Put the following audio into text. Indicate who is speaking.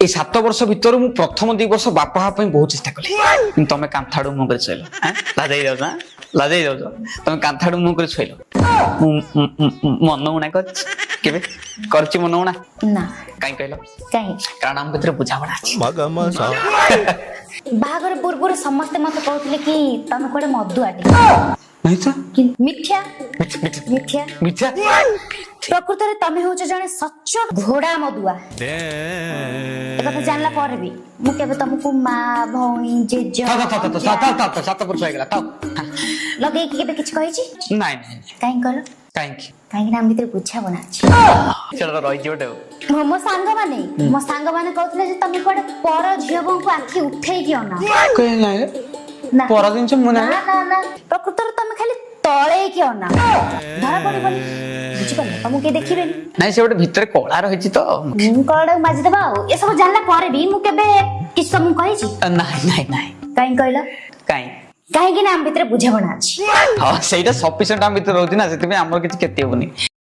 Speaker 1: ए 7 वर्ष भितर मु प्रथम 2 वर्ष बापा हापे बहुत चेष्टा कली तमे कांथाडू मुंह कर छइलो हैं लाजै जाउ तमे कांथाडू मुंह कर छइलो मन उना कर केबे करछि मन उना
Speaker 2: ना
Speaker 1: काई कहलो
Speaker 2: काहे
Speaker 1: कारण हम भितर बुझाबड़ा अछि
Speaker 2: बाहागर पूर्व समस्त मत कहउतले कि तमे कोडे मधु आटी
Speaker 1: नहीं तो
Speaker 2: मिथ्या मिथ्या
Speaker 1: मिथ्या
Speaker 2: प्रकृत रे तमे होछ जने सच्च घोड़ा मधुआ ए कथा जानला पर भी मु केबे तुमको मां भौणी जेज
Speaker 1: सात वर्ष हो गला त
Speaker 2: लगे कि केबे किछ कहि छी
Speaker 1: नहीं
Speaker 2: काई कहलो काई नाम भीतर बुझा बना छी
Speaker 1: चलो रहि जोटे
Speaker 2: मो सांग माने कहतले जे तमे कोडे पर झियबो को आखी उठै कि ना
Speaker 1: कहे नाही
Speaker 2: ना
Speaker 1: पर दिन से मना
Speaker 2: ना प्रकृत रे तमे खाली तळे कि ना धरा पड़ी बनी बुझी पले तुम के देखिबे
Speaker 1: नहीं से गोटे भितर कला रहिछि तो
Speaker 2: मु कोडे माजी देबा ए सब जानला पर भी मु केबे किछ तुम कहि छी
Speaker 1: नहीं
Speaker 2: काई कहला
Speaker 1: काई
Speaker 2: कि नाम भीतर बुझा बना छी
Speaker 1: हां सेटा सफिशिएंट हम भितर रहउति ना सेति में हमर किछ केते होनी